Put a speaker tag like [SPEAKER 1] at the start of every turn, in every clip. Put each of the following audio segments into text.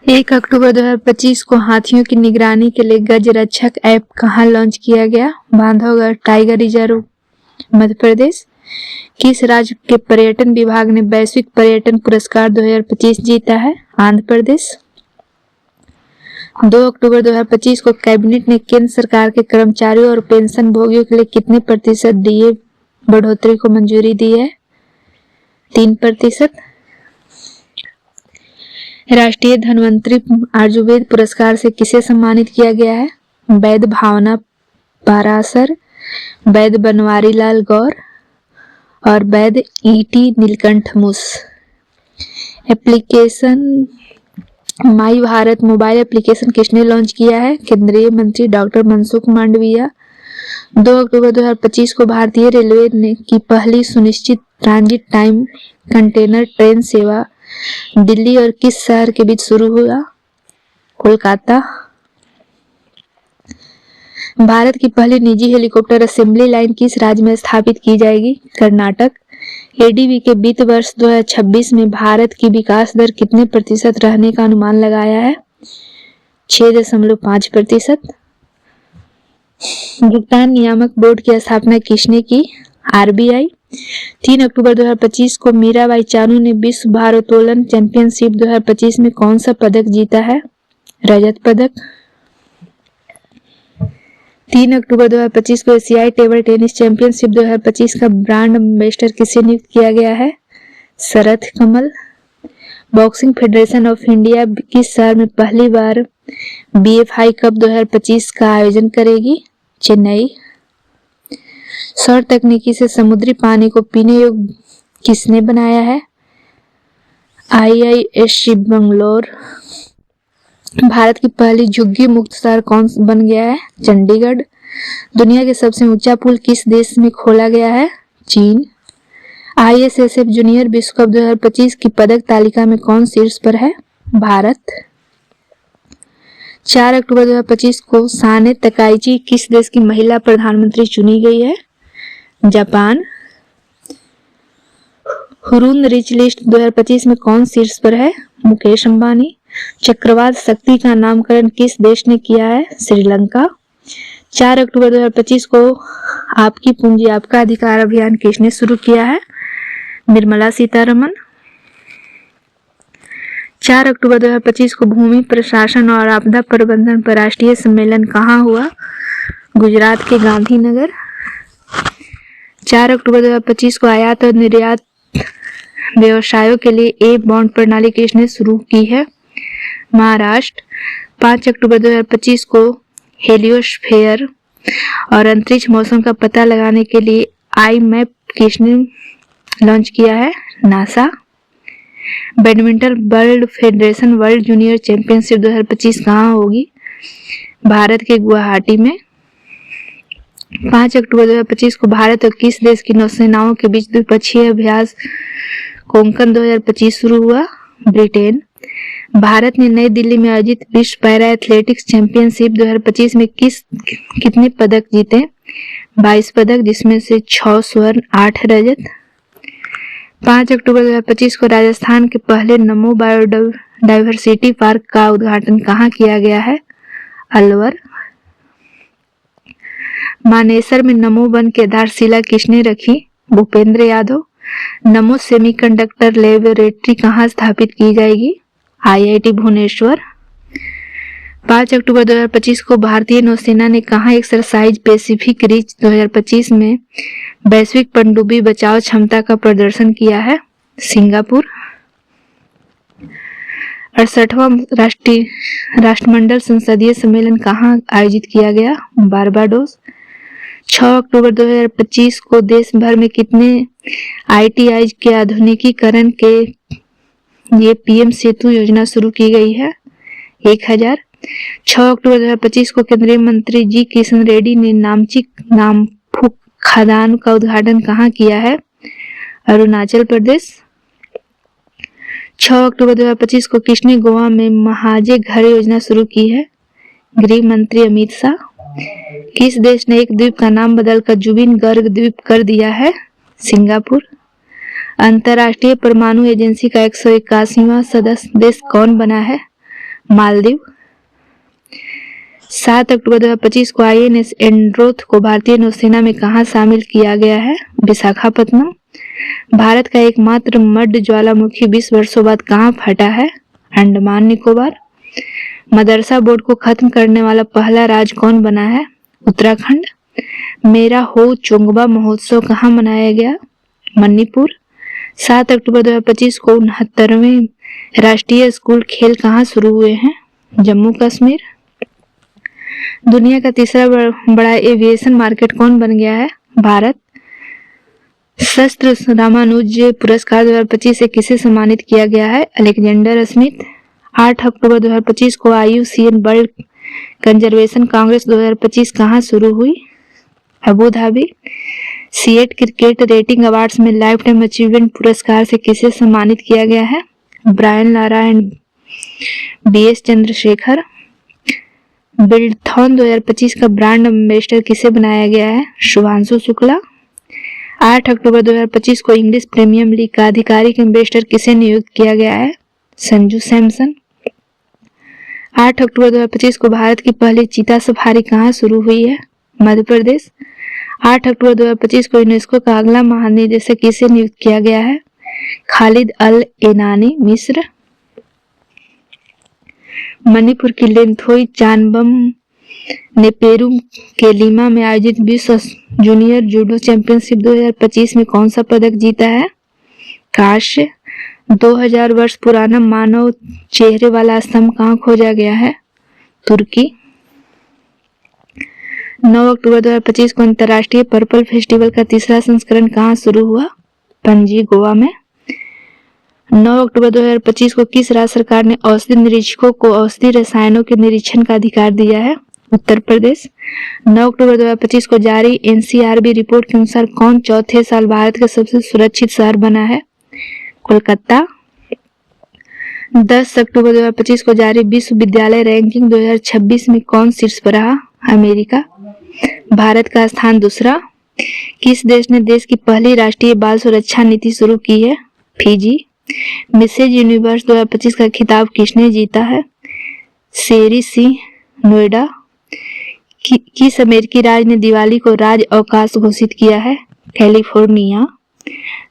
[SPEAKER 1] 1 अक्टूबर 2025 को हाथियों की निगरानी के लिए गज रक्षक ऐप कहाँ लॉन्च किया गया? Bandhavgarh tiger reserve, Madhya Pradesh. किस राज्य के पर्यटन विभाग ने वैश्विक पर्यटन पुरस्कार 2025 जीता है? आंध्र प्रदेश। 2 अक्टूबर 2025 को कैबिनेट ने केंद्र सरकार के कर्मचारियों और पेंशन भोगियों के लिए कितने प्रतिशत डीए बढ़ोतरी को मंजूरी दी है? 3%। राष्ट्रीय धन्वंतरी आयुर्वेद पुरस्कार से किसे सम्मानित किया गया है? वैद्य भावना पारासर, वैद्य बनवारी लाल गौर और वैद्य ईटी नीलकंठ मूस। एप्लीकेशन माई भारत मोबाइल एप्लीकेशन किसने लॉन्च किया है? केंद्रीय मंत्री डॉक्टर मनसुख मांडविया। 2 अक्टूबर 2025 को भारतीय रेलवे ने की पहली सुनिश्चित ट्रांजिट टाइम कंटेनर ट्रेन सेवा दिल्ली और किस शहर के बीच शुरू हुआ? कोलकाता। भारत की पहली निजी हेलीकॉप्टर असेंबली लाइन किस राज्य में स्थापित की जाएगी? कर्नाटक। एडीबी के वित्त वर्ष 2026 में भारत की विकास दर कितने प्रतिशत रहने का अनुमान लगाया है? 6.5%। भुगतान नियामक बोर्ड की स्थापना किसने की? आरबीआई। 3 अक्टूबर 2025 को मीराबाई चानू ने विश्व भारोत्तोलन चैंपियनशिप 2025 में कौन सा पदक जीता है? रजत पदक। 3 अक्टूबर 2025 को एशियाई टेबल टेनिस चैंपियनशिप 2025 का ब्रांड एम्बेसडर किसे नियुक्त किया गया है? Sharath Kamal. Boxing federation of India किस शहर में पहली बार बीएफआई कप 2025 का आयोजन करेगी? चेन्नई। सौर तकनीकी से समुद्री पानी को पीने योग्य किसने बनाया है? आईआईएससी बंगलोर। भारत की पहली झुग्गी मुक्त शहर कौन बन गया है? चंडीगढ़। दुनिया के सबसे ऊंचा पुल किस देश में खोला गया है? चीन। आईएसएसएफ जूनियर विश्व कप 2025 की पदक तालिका में कौन शीर्ष पर है? भारत। 4 अक्टूबर 2025 को साने तकाइची किस देश की महिला प्रधानमंत्री चुनी गई है? जापान। हुरून रिच लिस्ट 2025 में कौन शीर्ष पर है? मुकेश अंबानी। चक्रवात शक्ति का नामकरण किस देश ने किया है? श्रीलंका। 4 अक्टूबर 2025 को आपकी पूंजी आपका अधिकार अभियान किसने शुरू किया है? निर्मला सीतारमन। 4 अक्टूबर 2025 को भूमि प्रशासन और आपदा प्रबंधन पर राष्ट्रीय सम्मेलन कहाँ हुआ? गुजरात के गांधीनगर। 4 अक्टूबर 2025 को आयात और निर्यात व्यवसायों के लिए ए बॉन्ड प्रणाली किसने शुरू की है? महाराष्ट्र। 5 अक्टूबर 2025 को हेलियोस्फीयर और अंतरिक्ष मौसम का पता लगाने के लिए आईमैप किसने लॉन्च किया है? NASA. Badminton world federation world junior championship 2025 कहाँ होगी? भारत के गुवाहाटी में। 5 अक्टूबर 2025 को भारत और किस देश की नौसेनाओं के बीच द्विपक्षीय अभ्यास कोंकण 2025 शुरू हुआ? ब्रिटेन। भारत ने नई दिल्ली में आयोजित विश्व पैरा एथलेटिक्स चैंपियनशिप 2025 में कितने पदक जीते? 22 पदक, जिसमें से 6 स्वर्ण 8 रजत। 5 अक्टूबर 2025 को राजस्थान के पहले नमो बायोडाइवर्सिटी पार्क का उद्घाटन कहाँ किया गया है? अलवर। मानेसर में नमो वन की आधारशिला किसने रखी? भूपेंद्र यादव। नमो सेमीकंडक्टर लेबोरेटरी कहाँ स्थापित की जाएगी? आईआईटी भुवनेश्वर। 5 अक्टूबर 2025 को भारतीय नौसेना ने कहाँ एक्सरसाइज पैसिफिक रिच 2025 में वैश्विक पनडुब्बी बचाव क्षमता का प्रदर्शन किया है? सिंगापुर। 68वां राष्ट्रमंडल संसदीय सम्मेलन कहाँ आयोजित किया गया? बारबाडोस। 6 अक्टूबर 2025 को देश भर में कितने आईटीआई के आधुनिकीकरण के लिए पीएम सेतु योजना शुरू की गई है? 1000। 6 अक्टूबर 2025 को केंद्रीय मंत्री जी किशन रेड्डी ने नामची नामफुक खदान का उद्घाटन कहाँ किया है? अरुणाचल प्रदेश। 6 अक्टूबर 2025 को किसने गोवा में महाजे घर योजना शुरू की है? गृह मंत्री अमित शाह। किस देश ने एक द्वीप का नाम बदलकर जुबिन गर्ग द्वीप कर दिया है? सिंगापुर। अंतर्राष्ट्रीय परमाणु एजेंसी का 181वां सदस्य देश कौन बना है? मालदीव। 7 अक्टूबर 2025 को INS एंड्रोथ को भारतीय नौसेना में कहाँ शामिल किया गया है? विशाखापत्तनम। भारत का एकमात्र मड्ड ज्वालामुखी 20 वर्षों बाद कहाँ फटा है? अंडमान निकोबार। मदरसा बोर्ड को खत्म करने वाला पहला राज्य कौन बना है? उत्तराखंड। मेरा हो चोंगबा महोत्सव कहाँ मनाया गया? मणिपुर। 7 अक्टूबर 2025 को 69वें राष्ट्रीय स्कूल खेल कहाँ शुरू हुए हैं? जम्मू कश्मीर। दुनिया का तीसरा बड़ा एविएशन मार्केट कौन बन गया है? भारत। शस्त्र रामानुज पुरस्कार 2025 से किसे सम्मानित किया गया है? Alexander Smith. 8 अक्टूबर 2025 को IUCN वर्ल्ड कंजर्वेशन कांग्रेस 2025 कहाँ शुरू हुई? Abu Dhabi. CEAT cricket rating awards में लाइफ टाइम अचीवमेंट पुरस्कार से किसे सम्मानित किया गया है? Brian Lara and BS Chandrasekhar. Buildathon 2025 का ब्रांड एम्बेसडर किसे बनाया गया है? शुभांशु शुक्ला। 8 अक्टूबर 2025 को इंग्लिश प्रीमियर लीग का आधिकारिक एम्बेसडर किसे नियुक्त किया गया है? संजू सैमसन। 8 अक्टूबर 2025 को भारत की पहली चीता सफारी कहाँ शुरू हुई है? मध्य प्रदेश। 8 अक्टूबर 2025 को यूनेस्को का अगला महानिदेशक किसे नियुक्त किया गया है? खालिद अल एनानी, मिस्र। मणिपुर की लेंथोई चानबम ने पेरू के लीमा में आयोजित विश्व जूनियर जूडो चैंपियनशिप 2025 में कौन सा पदक जीता है? कांस्य। 2000 वर्ष पुराना मानव चेहरे वाला स्तंभ कहाँ खोजा गया है? तुर्की। 9 अक्टूबर 2025 को अंतर्राष्ट्रीय पर्पल फेस्टिवल का तीसरा संस्करण कहाँ शुरू हुआ? पणजी, गोवा में। 9 अक्टूबर 2025 को किस राज्य सरकार ने औषधि निरीक्षकों को औषधि रसायनों के निरीक्षण का अधिकार दिया है? उत्तर प्रदेश। 9 अक्टूबर 2025 को जारी NCRB रिपोर्ट के अनुसार कौन चौथे साल भारत का सबसे सुरक्षित शहर बना है? कोलकाता। 10 अक्टूबर 2025 को जारी विश्वविद्यालय रैंकिंग 2026 में कौन शीर्ष पर रहा? अमेरिका। भारत का स्थान दूसरा। किस देश ने देश की पहली राष्ट्रीय बाल सुरक्षा नीति शुरू की है? फिजी। मिसेज यूनिवर्स 2025 का खिताब किसने जीता है? शेरी सिंह, नोएडा। किस अमेरिकी राज्य ने दिवाली को राज्य अवकाश घोषित किया है? कैलिफोर्निया।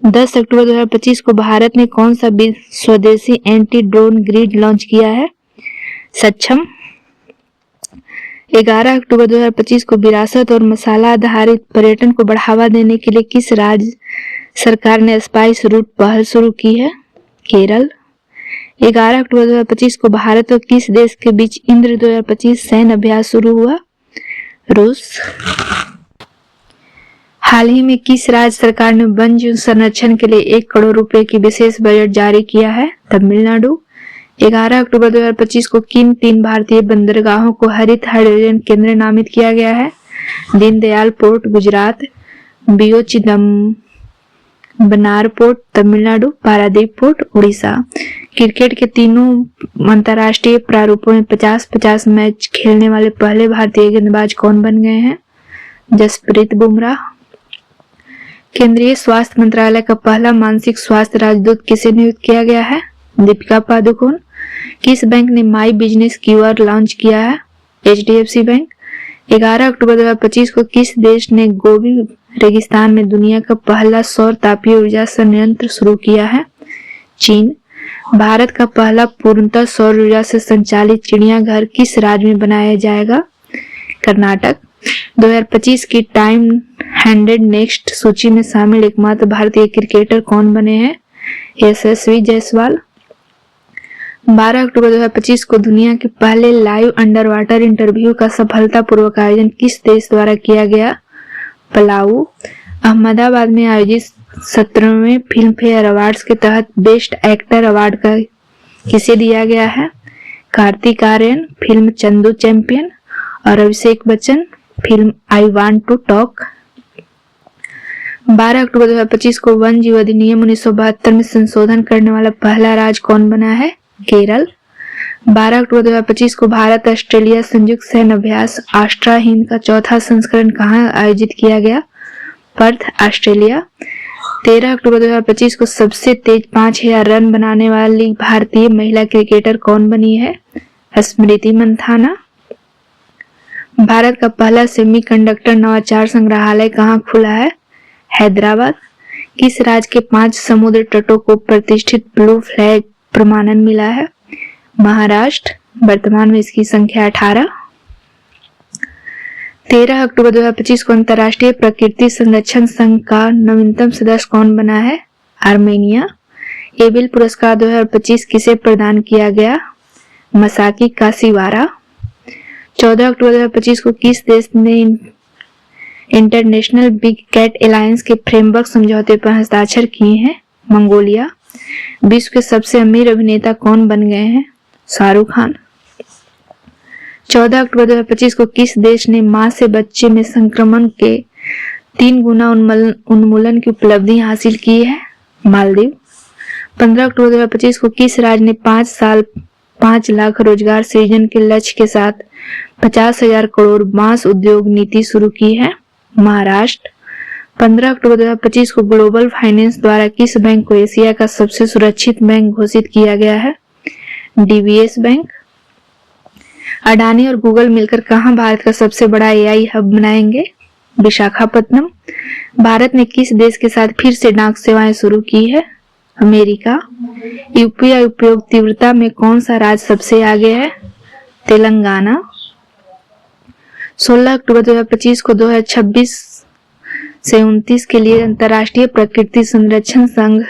[SPEAKER 1] 10 अक्टूबर 2025 को भारत ने कौन सा स्वदेशी एंटी ड्रोन ग्रिड लॉन्च किया है? सक्षम। 11 अक्टूबर 2025 को विरासत और मसाला आधारित पर्यटन को बढ़ावा देने के लिए किस राज्य सरकार ने स्पाइस रूट पहल शुरू की है? केरल। 11 अक्टूबर 2025 को भारत और किस देश के बीच इंद्र 2025 सैन्य अभ्यास शुरू हुआ? रूस। हाल ही में किस राज्य सरकार ने वन जीव संरक्षण के लिए 1 करोड़ रुपए की विशेष बजट जारी किया है? तमिलनाडु। 11 अक्टूबर 2025 को किन 3 भारतीय बंदरगाहों को हरित हाइड्रोजन केंद्र नामित किया गया है? Deendayal port, Gujarat. BO Chidambaram port, Tamil Nadu. Paradip port, Orissa. Cricket के तीनों अंतर्राष्ट्रीय प्रारूपों में 50-50 मैच खेलने वाले पहले भारतीय गेंदबाज कौन बन गए हैं? जसप्रीत बुमराह। केंद्रीय स्वास्थ्य मंत्रालय का पहला मानसिक स्वास्थ्य राजदूत किसे नियुक्त किया गया है? दीपिका पादुकोण। किस बैंक ने माई बिजनेस QR लॉन्च किया है? HDFC bank. 11 अक्टूबर 2025 को किस देश ने गोबी रेगिस्तान में दुनिया का पहला सौर तापीय ऊर्जा संयंत्र शुरू किया है? चीन। भारत का पहला पूर्णतः सौर ऊर्जा से संचालित चिड़ियाघर किस राज्य में बनाया जाएगा? कर्नाटक। 2025 की टाइम 100 नेक्स्ट सूची में शामिल एकमात्र भारतीय क्रिकेटर कौन बने हैं? यशस्वी जायसवाल। 12 अक्टूबर 2025 को दुनिया के पहले लाइव अंडर वाटर इंटरव्यू का सफलतापूर्वक आयोजन किस देश द्वारा किया गया? पलाऊ। अहमदाबाद में आयोजित 17वें फिल्म फेयर अवार्ड्स के तहत बेस्ट एक्टर अवार्ड का किसे दिया गया है? कार्तिक आर्यन, फिल्म चंदू चैंपियन। और Abhishek Bachchan, film I want to talk. 12 अक्टूबर 2025 को वन जीव अधिनियम 1972 में संशोधन करने वाला पहला राज्य कौन बना है? केरल। 12 अक्टूबर 2025 को भारत ऑस्ट्रेलिया संयुक्त सैन्य अभ्यास आस्ट्रा हिंद का चौथा संस्करण कहाँ आयोजित किया गया? Perth, Australia. 13 अक्टूबर 2025 को सबसे तेज 5000 रन बनाने वाली भारतीय महिला क्रिकेटर कौन बनी है? स्मृति मंथाना। भारत का पहला सेमीकंडक्टर नवाचार संग्रहालय कहाँ खुला है? हैदराबाद। किस राज्य के 5 समुद्र तटों को प्रतिष्ठित ब्लू फ्लैग प्रमाणन मिला है? महाराष्ट्र। वर्तमान में इसकी संख्या 18। 13 अक्टूबर 2025 को अंतर्राष्ट्रीय प्रकृति संरक्षण संघ का नवीनतम सदस्य कौन बना है? आर्मेनिया। एबेल पुरस्कार 2025 किसे प्रदान किया गया? मसाकी काशीवारा। 14 अक्टूबर 2025 को किस देश ने इंटरनेशनल बिग कैट अलायंस के फ्रेमवर्क समझौते पर हस्ताक्षर किए हैं? मंगोलिया। विश्व के सबसे अमीर अभिनेता कौन बन गए हैं? शाहरुख खान। 14 अक्टूबर 2025 को किस देश ने मां से बच्चे में संक्रमण के 3 गुना उन्मूलन की उपलब्धि हासिल की है? मालदीव। 15 अक्टूबर 2025 को किस राज्य ने 5 साल 5 लाख रोजगार सृजन के लक्ष्य के साथ 50,000 करोड़ बांस उद्योग नीति शुरू की है? महाराष्ट्र। 15 अक्टूबर 2025 को ग्लोबल फाइनेंस द्वारा किस बैंक को एशिया का सबसे सुरक्षित बैंक घोषित किया गया है? DBS bank. अडानी और गूगल मिलकर कहां भारत का सबसे बड़ा एआई हब बनाएंगे? विशाखापत्तनम। भारत ने किस देश के साथ फिर से डाक सेवाएं शुरू की है? अमेरिका। यूपीआई उपयोग तीव्रता में कौन सा राज्य सबसे आगे है? तेलंगाना। 16 अक्टूबर 2025 को 2026 से 29 के लिए अंतर्राष्ट्रीय प्रकृति संरक्षण संघ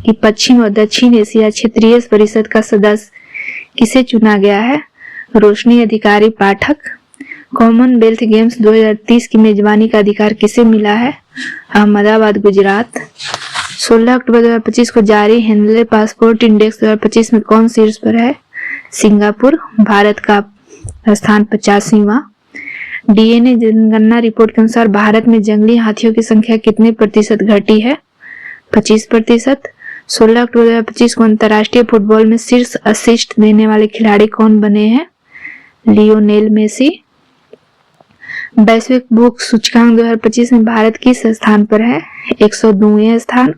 [SPEAKER 1] की पश्चिम और दक्षिण एशिया क्षेत्रीय परिषद का सदस्य किसे चुना गया है? रोशनी अधिकारी पाठक। कॉमनवेल्थ गेम्स 2030 की मेजबानी का अधिकार किसे मिला है? अहमदाबाद, गुजरात। 16 अक्टूबर 2025 को जारी हेनले पासपोर्ट इंडेक्स 2025 में कौन शीर्ष पर है? सिंगापुर। भारत का स्थान 85वां। डीएनए जनगणना रिपोर्ट के अनुसार भारत में जंगली हाथियों की संख्या कितने प्रतिशत घटी है? 25%। 16 अक्टूबर 2025 को अंतर्राष्ट्रीय फुटबॉल में शीर्ष असिस्ट देने वाले खिलाड़ी कौन बने हैं? Lionel Messi. वैश्विक भूख सूचकांक 2025 में भारत किस स्थान पर है? 102वें स्थान।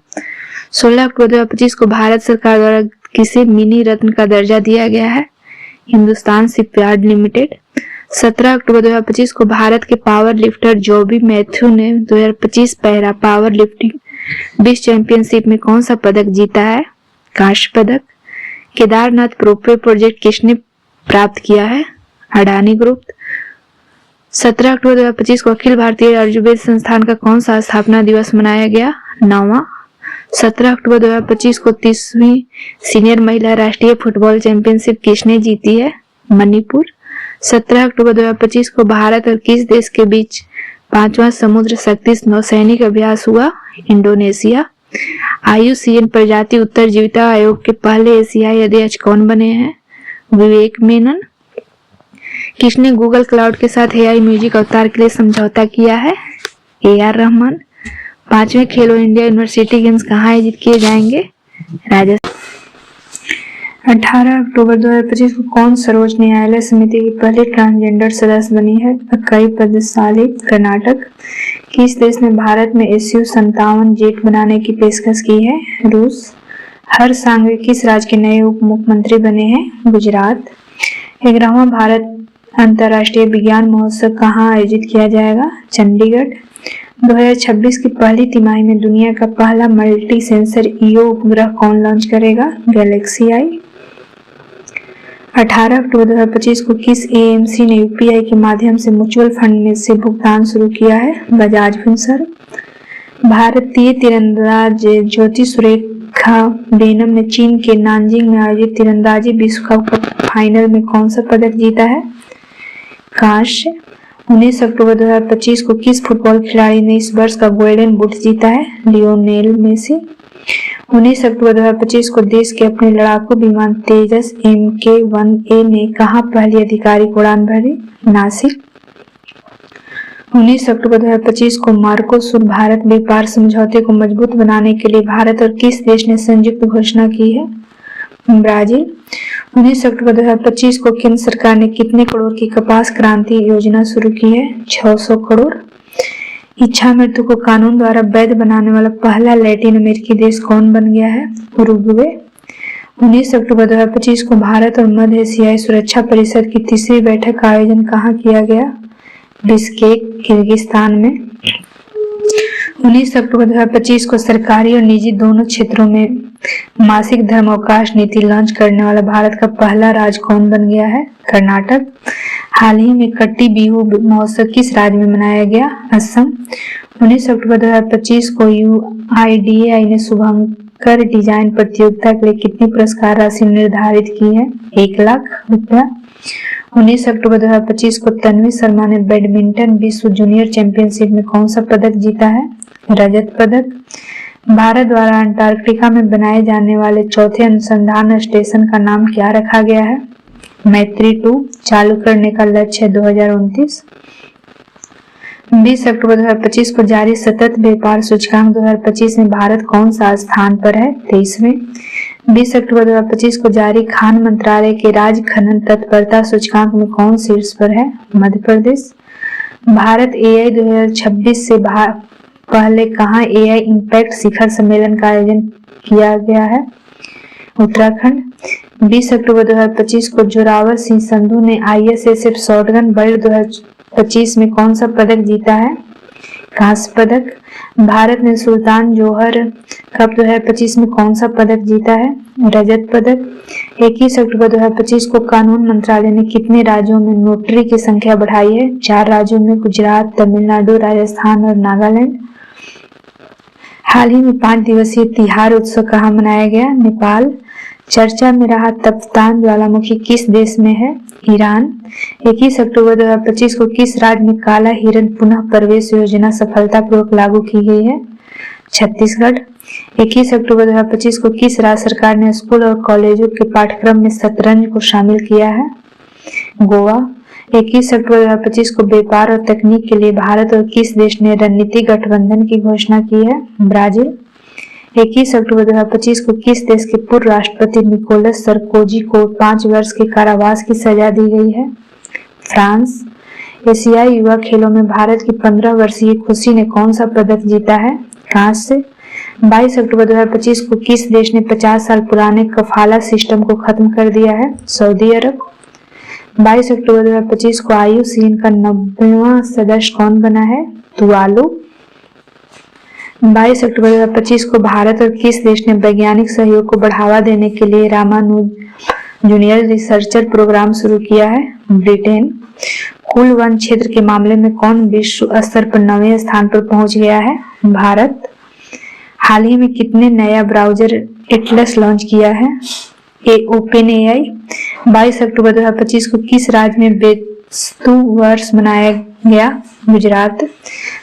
[SPEAKER 1] 16 अक्टूबर 2025 को भारत सरकार द्वारा किसे मिनी रत्न का दर्जा दिया गया है? Hindustan shipyard limited. 17 अक्टूबर 2025 को भारत के पावर लिफ्टर जॉबी मैथ्यू ने 2025 पैरा पावर लिफ्टिंग विश्व चैंपियनशिप में कौन सा पदक जीता है? कांस्य पदक। केदारनाथ रोपवे प्रोजेक्ट किसने प्राप्त किया है? अडानी ग्रुप। 17 अक्टूबर 2025 को अखिल भारतीय आयुर्वेद संस्थान का कौन सा स्थापना दिवस मनाया गया? 9वां। 17 अक्टूबर 2025 को 30वीं सीनियर महिला राष्ट्रीय फुटबॉल चैंपियनशिप किसने जीती है? मणिपुर। 17 अक्टूबर 2025 को भारत और किस देश के बीच 5वां समुद्र शक्ति नौसैनिक अभ्यास हुआ? इंडोनेशिया। IUCN प्रजाति उत्तरजीविता आयोग के पहले एशियाई अध्यक्ष कौन बने हैं? विवेक मेनन। किसने गूगल क्लाउड के साथ एआई म्यूजिक अवतार के लिए समझौता किया है? AR रहमान। 5वें खेलो इंडिया यूनिवर्सिटी गेम्स कहाँ आयोजित किए जाएंगे? राजस्थान। 18 अक्टूबर 2025 को कौन सर्वोच्च न्यायालय समिति की पहली ट्रांसजेंडर सदस्य बनी है? अक्कई पद्मशाली, कर्नाटक। किस देश ने भारत में Su-57 जेट बनाने की पेशकश की है? रूस। हर्ष सांघवी किस राज्य के नए उप मुख्यमंत्री बने हैं? गुजरात। 11वां भारत अंतर्राष्ट्रीय विज्ञान महोत्सव कहाँ आयोजित किया जाएगा? चंडीगढ़। 2026 की पहली तिमाही में दुनिया का पहला मल्टी सेंसर ईओ उपग्रह कौन लॉन्च करेगा? गैलेक्सी आई। 18 अक्टूबर 2025 को किस एएमसी ने यूपीआई के माध्यम से म्यूचुअल फंड में से भुगतान शुरू किया है? बजाज फिनसर्व। भारतीय तीरंदाज ज्योति सुरेखा वेनम ने चीन के नानजिंग में आयोजित तीरंदाजी विश्व कप फाइनल में कौन सा पदक जीता है? कांस्य। 19 अक्टूबर 2025 को किस फुटबॉल खिलाड़ी ने इस वर्ष का गोल्डन बूट जीता है? Lionel Messi. 19 अक्टूबर 2025 को देश के अपने लड़ाकू विमान तेजस MK-1A ने कहां पहली आधिकारिक उड़ान भरी? नासिक। 19 अक्टूबर 2025 को मार्कोसुर भारत व्यापार समझौते को मजबूत बनाने के लिए भारत और किस देश ने संयुक्त घोषणा की है? ब्राजील। 19 अक्टूबर 2025 को केंद्र सरकार ने कितने करोड़ की कपास क्रांति योजना शुरू की है? 600 करोड़। इच्छा मृत्यु को कानून द्वारा वैध बनाने वाला पहला लैटिन अमेरिकी देश कौन बन गया है? उरुग्वे। 19 अक्टूबर 2025 को भारत और मध्य एशियाई सुरक्षा परिषद की तीसरी बैठक का आयोजन कहाँ किया गया? बिश्केक, किर्गिस्तान में। 19 अक्टूबर 2025 को सरकारी और निजी दोनों क्षेत्रों में मासिक धर्मावकाश नीति लॉन्च करने वाला भारत का पहला राज्य कौन बन गया है? कर्नाटक। हाल ही में कट्टी बिहू महोत्सव किस राज्य में मनाया गया? असम। 19 अक्टूबर 2025 को UIDAI ने शुभंकर डिजाइन प्रतियोगिता के लिए कितनी पुरस्कार राशि निर्धारित की है? 1 लाख रुपया। 19 अक्टूबर 2025 को तन्वी शर्मा ने बैडमिंटन विश्व जूनियर चैंपियनशिप में कौन सा पदक जीता है? रजत पदक। भारत द्वारा अंटार्कटिका में बनाए जाने वाले चौथे अनुसंधान स्टेशन का नाम क्या रखा गया है? मैत्री 2। चालू करने का लक्ष्य है 2029। 20 अक्टूबर 2025 को जारी सतत व्यापार सूचकांक 2025 में भारत कौन सा स्थान पर है? 23वें। 20 अक्टूबर 2025 को जारी खान मंत्रालय के राज्य खनन तत्परता सूचकांक में कौन शीर्ष पर है? मध्य प्रदेश। भारत AI 2026 से पहले कहाँ AI इम्पैक्ट शिखर सम्मेलन का आयोजन किया गया है? उत्तराखंड। 20 अक्टूबर 2025 को जोरावर सिंह संधू ने ISSF शॉटगन वर्ल्ड 2025 में कौन सा पदक जीता है? कांस्य पदक। भारत ने सुल्तान जोहर कप 2025 में कौन सा पदक जीता है? रजत पदक। 21 अक्टूबर 2025 को कानून मंत्रालय ने कितने राज्यों में नोटरी की संख्या बढ़ाई है? 4 राज्यों में, गुजरात, तमिलनाडु, राजस्थान और नागालैंड। हाल ही में 5 दिवसीय तिहार उत्सव कहाँ मनाया गया? नेपाल। चर्चा में रहा तप्तान ज्वालामुखी किस देश में है? ईरान। 21 अक्टूबर 2025 को किस राज्य में काला हिरण पुनः प्रवेश योजना सफलतापूर्वक लागू की गई है? छत्तीसगढ़। 21 अक्टूबर 2025 को किस राज्य सरकार ने स्कूल और कॉलेजों के पाठ्यक्रम में शतरंज को शामिल किया है? गोवा। 21 अक्टूबर 2025 को व्यापार और तकनीक के लिए भारत और किस देश ने रणनीतिक गठबंधन की घोषणा की है? ब्राजील। 21 अक्टूबर 2025 को किस देश के पूर्व राष्ट्रपति निकोलस सरकोजी को 5 वर्ष के कारावास की सजा दी गई है? फ्रांस। एशियाई युवा खेलों में भारत की 15 वर्षीय खुशी ने कौन सा पदक जीता है? कांस्य। 22 अक्टूबर 2025 को किस देश ने 50 साल पुराने कफाला सिस्टम को खत्म कर दिया है? सऊदी अरब। 22 अक्टूबर 2025 को IUCN का 90वां सदस्य कौन बना है? तुवालू। 22 अक्टूबर 2025 को भारत और किस देश ने वैज्ञानिक सहयोग को बढ़ावा देने के लिए रामानुज जूनियर रिसर्चर प्रोग्राम शुरू किया है? ब्रिटेन। कुल वन क्षेत्र के मामले में कौन विश्व स्तर पर 9वें स्थान पर पहुंच गया है? भारत। हाल ही में कितने नया ब्राउजर एटलस लॉन्च किया है? OpenAI। 22 अक्टूबर 2025 को किस राज्य में बेस्तु वर्ष मनाया गया? गुजरात।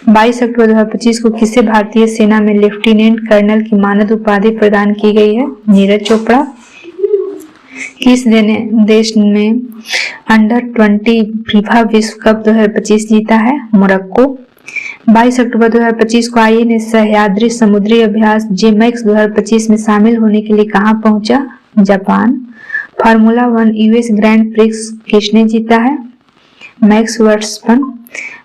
[SPEAKER 1] 22 अक्टूबर 2025 को किसे भारतीय सेना में लेफ्टिनेंट कर्नल की मानद उपाधि प्रदान की गई है? नीरज चोपड़ा। किस देश ने अंडर-20 फीफा विश्व कप 2025 जीता है? मोरक्को। 22 अक्टूबर 2025 को IA ने सह्याद्री समुद्री अभ्यास JMAX 2025 में शामिल होने के लिए कहां पहुंचा? Japan. Formula 1 US grand prix किसने जीता है? Max Verstappen.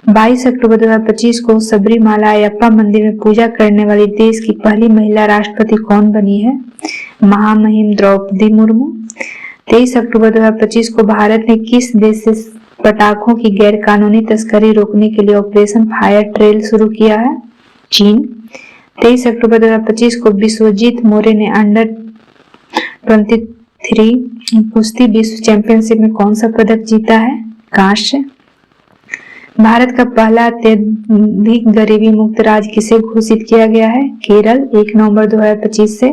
[SPEAKER 1] 22 अक्टूबर 2025 को सबरीमाला अयप्पा मंदिर में पूजा करने वाली देश की पहली महिला राष्ट्रपति कौन बनी है? महामहिम द्रौपदी मुर्मू। 23 अक्टूबर 2025 को भारत ने किस देश से पटाखों की गैरकानूनी तस्करी रोकने के लिए ऑपरेशन फायर ट्रेल शुरू किया है? चीन। 23 अक्टूबर 2025 को विश्वजीत मोरे ने अंडर-23 कुश्ती विश्व चैंपियनशिप में कौन सा पदक जीता है? कांस्य। भारत का पहला अत्यधिक गरीबी मुक्त राज्य किसे घोषित किया गया है? केरल। 1 नवंबर 2025 से।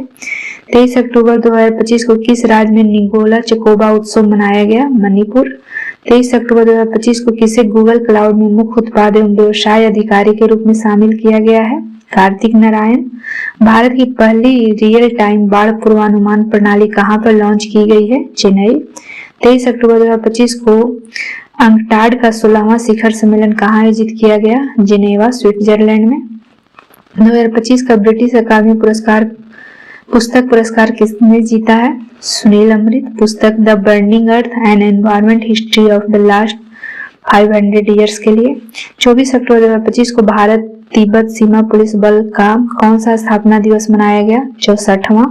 [SPEAKER 1] 23 अक्टूबर 2025 को किस राज्य में निगोला चकोबा उत्सव मनाया गया? मणिपुर। 23 अक्टूबर 2025 को किसे गूगल क्लाउड में मुख्य उत्पाद एवं व्यवसाय अधिकारी के रूप में शामिल किया गया है? कार्तिक नारायण। भारत की पहली रियल टाइम बाढ़ पूर्वानुमान प्रणाली कहां पर लॉन्च की गई है? चेन्नई। 23 अक्टूबर 2025 को अंकटाड का 16वां शिखर सम्मेलन कहाँ आयोजित किया गया? जिनेवा, स्विट्जरलैंड में। 2025 का ब्रिटिश अकादमी पुस्तक पुरस्कार किसने जीता है? सुनील अमृत। पुस्तक the burning earth and environment history of the last 500 years के लिए। 24 अक्टूबर 2025 को भारत तिब्बत सीमा पुलिस बल का कौन सा स्थापना दिवस मनाया गया? 64वां।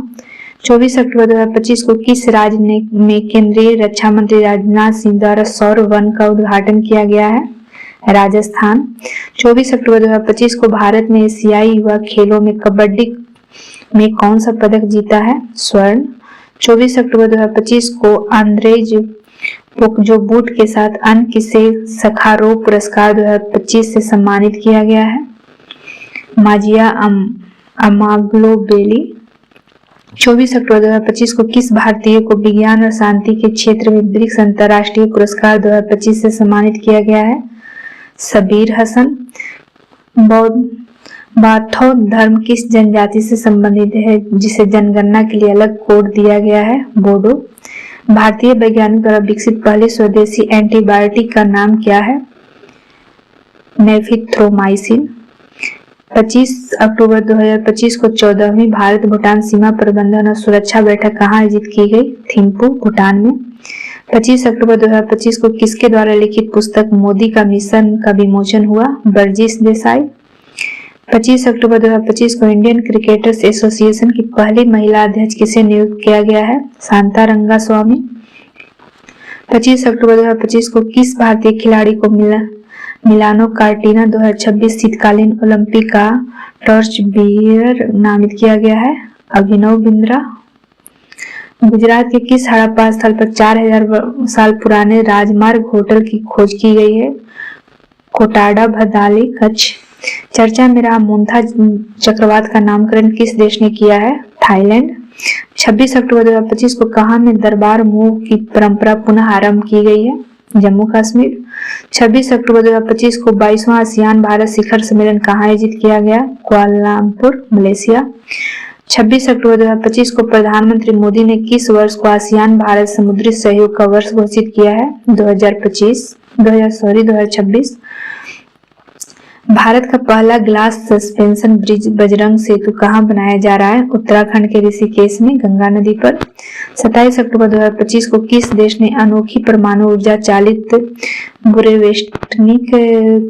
[SPEAKER 1] 24 अक्टूबर 2025 को किस राज्य में केंद्रीय रक्षा मंत्री राजनाथ सिंह द्वारा सौर वन का उद्घाटन किया गया है? राजस्थान। 24 अक्टूबर 2025 को भारत ने एशियाई युवा खेलों में कबड्डी में कौन सा पदक जीता है? स्वर्ण। 24 अक्टूबर 2025 को आंद्रेज पोक्जोबुट के साथ अन्य किसे सखारोव पुरस्कार 2025 से सम्मानित किया गया है? माजिया अमाग्लोबेली। 24 अक्टूबर 2025 को किस भारतीय को विज्ञान और शांति के क्षेत्र में ब्रिक्स अंतर्राष्ट्रीय पुरस्कार 2025 से सम्मानित किया गया है? सबीर हसन। बाथौ धर्म किस जनजाति से संबंधित है जिसे जनगणना के लिए अलग कोड दिया गया है? बोडो। भारतीय वैज्ञानिक द्वारा विकसित पहली स्वदेशी एंटीबायोटिक का नाम क्या है? नेफिथ्रोमाइसिन। 25 अक्टूबर 2025 को 14वीं भारत भूटान सीमा प्रबंधन और सुरक्षा बैठक कहाँ आयोजित की गई? थिम्पू, भूटान में। 25 अक्टूबर 2025 को किसके द्वारा लिखित पुस्तक मोदी का मिशन का विमोचन हुआ? बर्जिस देसाई। 25 अक्टूबर 2025 को इंडियन क्रिकेटर्स एसोसिएशन की पहली महिला अध्यक्ष किसे नियुक्त किया गया है? शांता रंगास्वामी। 25 अक्टूबर 2025 को किस भारतीय खिलाड़ी को मिलानो कार्टिना 2026 शीतकालीन ओलंपिक का टॉर्च बीयर नामित किया गया है? अभिनव बिंद्रा। गुजरात के किस हड़प्पा स्थल पर 4000 साल पुराने राजमार्ग होटल की खोज की गई है? कोटाडा भदाली, कच्छ। चर्चा में रहा मोन्था चक्रवात का नामकरण किस देश ने किया है? थाईलैंड। 26 अक्टूबर 2025 को कहाँ में दरबार मूव की परंपरा पुनः आरंभ की गई है? जम्मू कश्मीर। 26 अक्टूबर 2025 को 22वां आसियान भारत शिखर सम्मेलन कहाँ आयोजित किया गया? Kuala Lumpur, Malaysia. 26 अक्टूबर 2025 को प्रधानमंत्री मोदी ने किस वर्ष को आसियान भारत समुद्री सहयोग का वर्ष घोषित किया है? 2026। भारत का पहला ग्लास सस्पेंशन ब्रिज बजरंग सेतु कहाँ बनाया जा रहा है? उत्तराखंड के ऋषिकेश में, गंगा नदी पर। 27 अक्टूबर 2025 को किस देश ने अनोखी परमाणु ऊर्जा चालित बुरेवेस्टनिक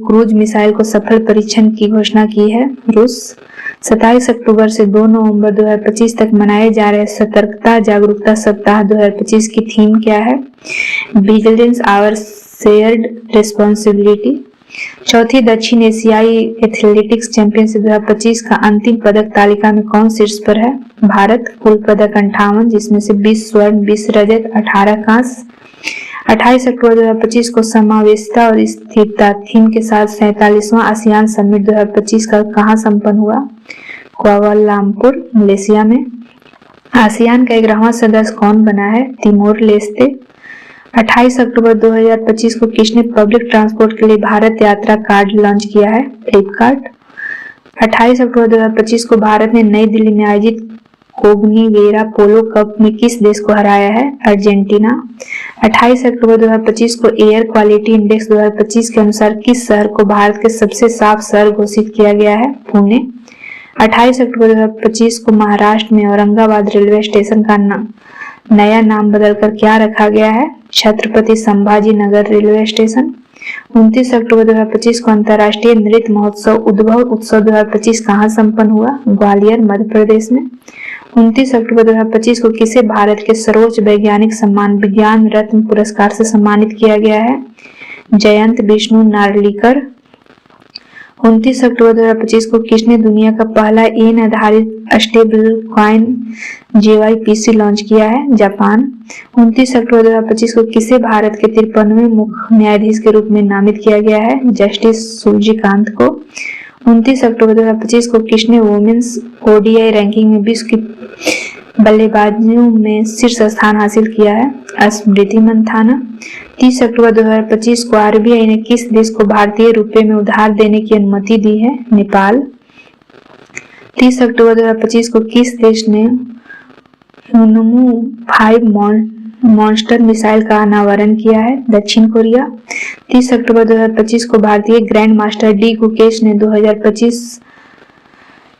[SPEAKER 1] क्रूज मिसाइल को सफल परीक्षण की घोषणा की है? रूस। 27 अक्टूबर से 2 नवंबर 2025 तक मनाए जा रहे सतर्कता जागरूकता सप्ताह 2025 की थीम क्या है? Vigilance our shared responsibility. चौथी दक्षिण एशियाई एथलेटिक्स चैंपियनशिप 2025 का अंतिम पदक तालिका में कौन शीर्ष पर है? भारत। कुल पदक 58 जिसमें से 20 स्वर्ण, 20 रजत, 18 कांस्य। 28 अक्टूबर 2025 को समावेशिता और स्थिरता थीम के साथ 47वां आसियान समिट 2025 का कहाँ संपन्न हुआ? कुआलालंपुर, मलेशिया में। आसियान का 11वां सदस्य कौन बना है? Timor Leste. 28 अक्टूबर 2025 को किसने पब्लिक ट्रांसपोर्ट के लिए भारत यात्रा कार्ड लॉन्च किया है? फ्लिपकार्ट। 28 अक्टूबर 2025 को भारत ने नई दिल्ली में आयोजित कोग्निवेरा पोलो कप में किस देश को हराया है? अर्जेंटीना। 28 अक्टूबर 2025 को एयर क्वालिटी इंडेक्स 2025 के अनुसार किस शहर को भारत के सबसे साफ शहर घोषित किया गया है? पुणे। 28 अक्टूबर 2025 को महाराष्ट्र में औरंगाबाद रेलवे स्टेशन का नया नाम बदलकर क्या रखा गया है? Chhatrapati Sambhaji Nagar railway station. 29 अक्टूबर 2025 को अंतर्राष्ट्रीय नृत्य महोत्सव उद्भव उत्सव 2025 कहाँ संपन्न हुआ? ग्वालियर, मध्य प्रदेश में। 29 अक्टूबर 2025 को किसे भारत के सर्वोच्च वैज्ञानिक सम्मान विज्ञान रत्न पुरस्कार से सम्मानित किया गया है? जयंत विष्णु नार्लिकर। 29 अक्टूबर 2025 को किसने दुनिया का पहला येन आधारित स्टेबल कॉइन JYPC लॉन्च किया है? जापान। 29 अक्टूबर 2025 को किसे भारत के 53वें मुख्य न्यायाधीश के रूप में नामित किया गया है? जस्टिस सूर्यकांत को। 29 अक्टूबर 2025 को किसने वुमेन्स ODI रैंकिंग में विश्व की बल्लेबाजों में शीर्ष स्थान हासिल किया है? स्मृति मंथाना। 30 अक्टूबर 2025 को RBI ने किस देश को भारतीय रुपए में उधार देने की अनुमति दी है? नेपाल। 30 अक्टूबर 2025 को किस देश ने हुनमू 5 मॉन्स्टर मिसाइल का अनावरण किया है? दक्षिण कोरिया। 30 अक्टूबर 2025 को भारतीय ग्रैंड मास्टर डी गुकेश ने 2025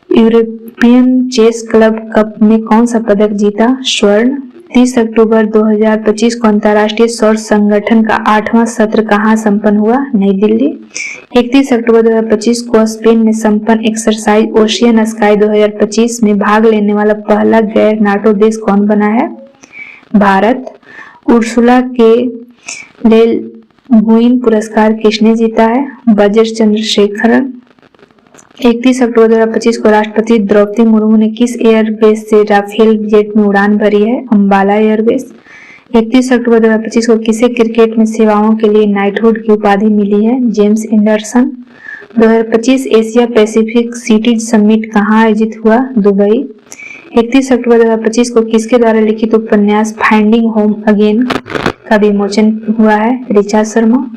[SPEAKER 1] यूरोपियन चेस क्लब कप में कौन सा पदक जीता? स्वर्ण। 30 अक्टूबर 2025 को अंतर्राष्ट्रीय सौर संगठन का 8वां सत्र कहाँ संपन्न हुआ? नई दिल्ली। 31 अक्टूबर 2025 को स्पेन में संपन्न एक्सरसाइज ओशियन स्काई 2025 में भाग लेने वाला पहला गैर नाटो देश कौन बना है? भारत। उर्सुला के ले गुइन पुरस्कार किसने जीता है? बजर चंद्रशेखरन। 31 अक्टूबर 2025 को राष्ट्रपति द्रौपदी मुर्मू ने किस एयरबेस से राफेल जेट में उड़ान भरी है? अंबाला एयरबेस। 31 अक्टूबर 2025 को किसे क्रिकेट में सेवाओं के लिए नाइटहुड की उपाधि मिली है? James Anderson. 2025 Asia Pacific city summit कहाँ आयोजित हुआ? दुबई। 31 अक्टूबर 2025 को किसके द्वारा लिखित उपन्यास फाइंडिंग होम अगेन का विमोचन हुआ है? ऋचा शर्मा।